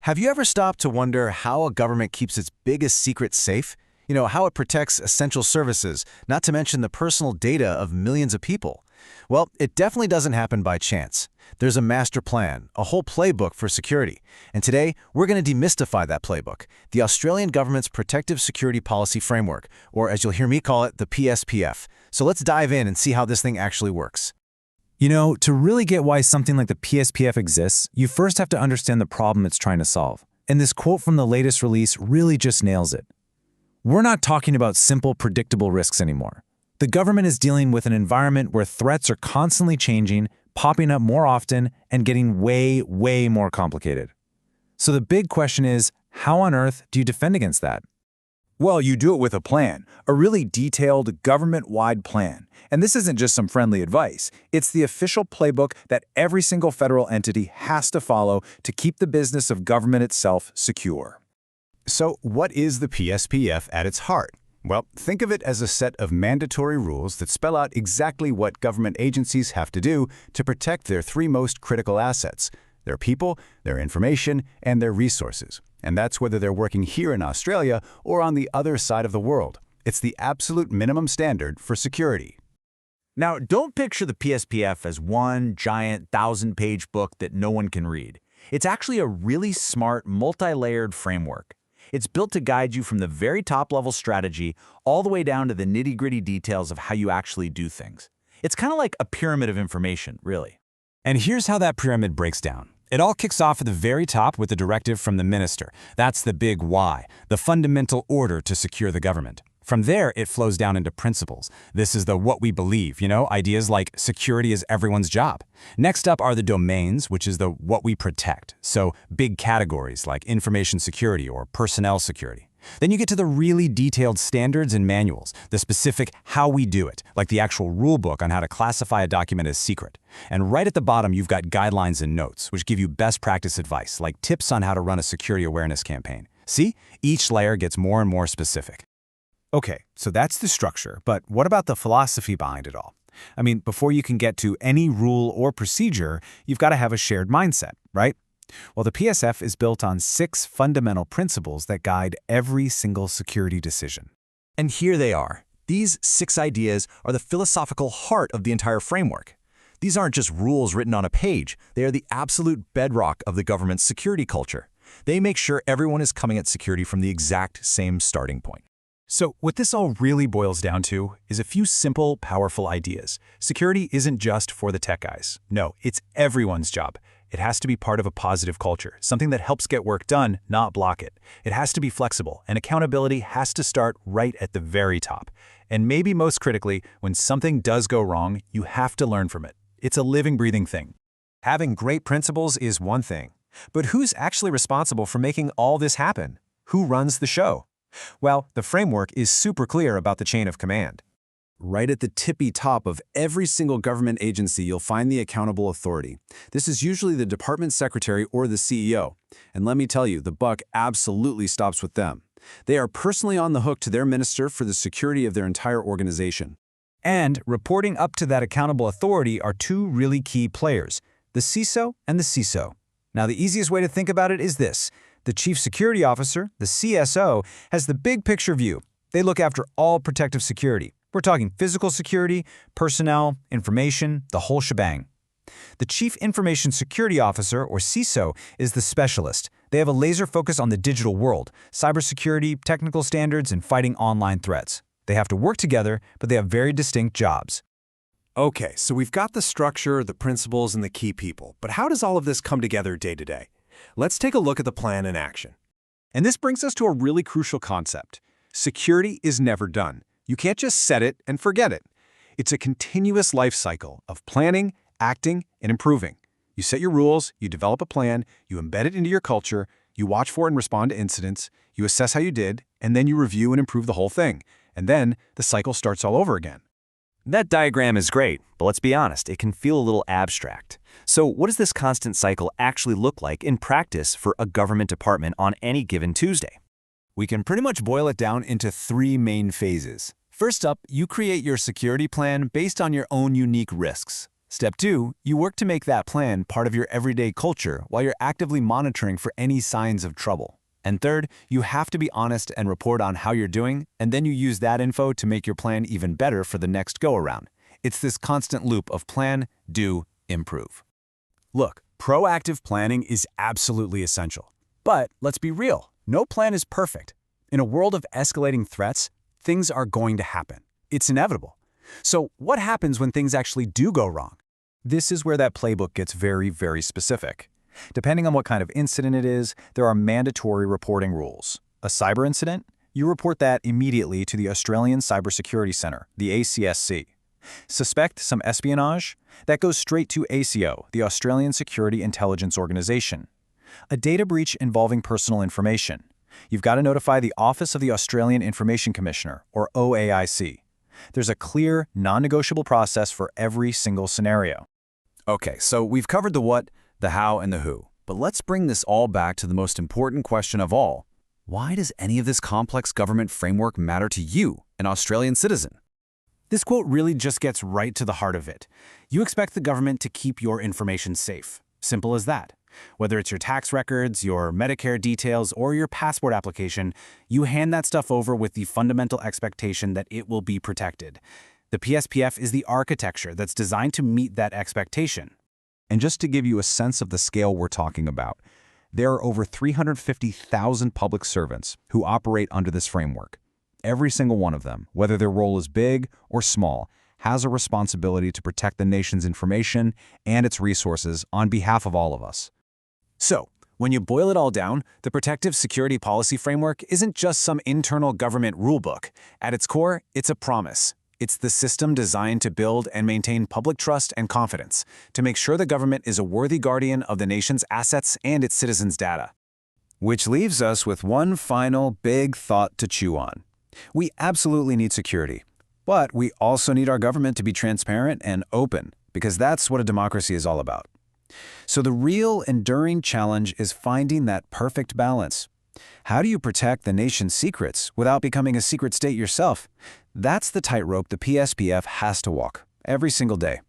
Have you ever stopped to wonder how a government keeps its biggest secrets safe? How it protects essential services, not to mention the personal data of millions of people? Well, it definitely doesn't happen by chance. There's a master plan, a whole playbook for security. And today, we're going to demystify that playbook, the Australian government's Protective Security Policy Framework, or as you'll hear me call it, the PSPF. So let's dive in and see how this thing actually works. To really get why something like the PSPF exists, you first have to understand the problem it's trying to solve. And this quote from the latest release really just nails it. We're not talking about simple, predictable risks anymore. The government is dealing with an environment where threats are constantly changing, popping up more often, and getting way, way more complicated. So the big question is, how on earth do you defend against that? Well, you do it with a plan, a really detailed, government-wide plan. And this isn't just some friendly advice. It's the official playbook that every single federal entity has to follow to keep the business of government itself secure. So what is the PSPF at its heart? Well, think of it as a set of mandatory rules that spell out exactly what government agencies have to do to protect their three most critical assets: their people, their information, and their resources. And that's whether they're working here in Australia or on the other side of the world. It's the absolute minimum standard for security. Now, don't picture the PSPF as one giant 1,000-page book that no one can read. It's actually a really smart, multi-layered framework. It's built to guide you from the very top-level strategy all the way down to the nitty-gritty details of how you actually do things. It's kind of like a pyramid of information, really. And here's how that pyramid breaks down. It all kicks off at the very top with a directive from the minister. That's the big why, the fundamental order to secure the government. From there, it flows down into principles. This is the what we believe, ideas like security is everyone's job. Next up are the domains, which is the what we protect. So big categories like information security or personnel security. Then you get to the really detailed standards and manuals, the specific how we do it, like the actual rule book on how to classify a document as secret. And right at the bottom, you've got guidelines and notes, which give you best practice advice, like tips on how to run a security awareness campaign. See? Each layer gets more and more specific. Okay, so that's the structure, but what about the philosophy behind it all? Before you can get to any rule or procedure, you've got to have a shared mindset, right? Well, the PSF is built on 6 fundamental principles that guide every single security decision. And here they are. These 6 ideas are the philosophical heart of the entire framework. These aren't just rules written on a page. They are the absolute bedrock of the government's security culture. They make sure everyone is coming at security from the exact same starting point. So what this all really boils down to is a few simple, powerful ideas. Security isn't just for the tech guys. No, it's everyone's job. It has to be part of a positive culture, something that helps get work done, not block it. It has to be flexible, and accountability has to start right at the very top. And maybe most critically, when something does go wrong, you have to learn from it. It's a living, breathing thing. Having great principles is one thing, but who's actually responsible for making all this happen? Who runs the show? Well, the framework is super clear about the chain of command. Right at the tippy top of every single government agency, you'll find the accountable authority. This is usually the department secretary or the CEO. And let me tell you, the buck absolutely stops with them. They are personally on the hook to their minister for the security of their entire organization. And reporting up to that accountable authority are 2 really key players, the CISO and the CISO. Now, the easiest way to think about it is this. The Chief Security Officer, the CSO, has the big picture view. They look after all protective security. We're talking physical security, personnel, information, the whole shebang. The Chief Information Security Officer, or CISO, is the specialist. They have a laser focus on the digital world, cybersecurity, technical standards, and fighting online threats. They have to work together, but they have very distinct jobs. Okay, so we've got the structure, the principles, and the key people, but how does all of this come together day to day? Let's take a look at the plan in action. And this brings us to a really crucial concept. Security is never done. You can't just set it and forget it. It's a continuous life cycle of planning, acting, and improving. You set your rules, you develop a plan, you embed it into your culture, you watch for and respond to incidents, you assess how you did, and then you review and improve the whole thing. And then the cycle starts all over again. That diagram is great, but let's be honest, it can feel a little abstract. So what does this constant cycle actually look like in practice for a government department on any given Tuesday? We can pretty much boil it down into 3 main phases. First up, you create your security plan based on your own unique risks. Step 2, you work to make that plan part of your everyday culture while you're actively monitoring for any signs of trouble. And third, you have to be honest and report on how you're doing, and then you use that info to make your plan even better for the next go-around. It's this constant loop of plan, do, improve. Look, proactive planning is absolutely essential. But let's be real, no plan is perfect. In a world of escalating threats, things are going to happen. It's inevitable. So what happens when things actually do go wrong? This is where that playbook gets very, very specific. Depending on what kind of incident it is, there are mandatory reporting rules. A cyber incident? You report that immediately to the Australian Cybersecurity Centre, the ACSC. Suspect some espionage? That goes straight to ASIO, the Australian Security Intelligence Organisation. A data breach involving personal information. You've got to notify the Office of the Australian Information Commissioner, or OAIC. There's a clear, non-negotiable process for every single scenario. Okay, so we've covered the what, the how, and the who. But let's bring this all back to the most important question of all. Why does any of this complex government framework matter to you, an Australian citizen? This quote really just gets right to the heart of it. You expect the government to keep your information safe. Simple as that. Whether it's your tax records, your Medicare details, or your passport application, you hand that stuff over with the fundamental expectation that it will be protected. The PSPF is the architecture that's designed to meet that expectation. And just to give you a sense of the scale we're talking about, there are over 350,000 public servants who operate under this framework. Every single one of them, whether their role is big or small, has a responsibility to protect the nation's information and its resources on behalf of all of us. So, when you boil it all down, the Protective Security Policy Framework isn't just some internal government rulebook. At its core, it's a promise. It's the system designed to build and maintain public trust and confidence, to make sure the government is a worthy guardian of the nation's assets and its citizens' data. Which leaves us with one final big thought to chew on. We absolutely need security, but we also need our government to be transparent and open, because that's what a democracy is all about. So the real enduring challenge is finding that perfect balance. How do you protect the nation's secrets without becoming a secret state yourself? That's the tightrope the PSPF has to walk every single day.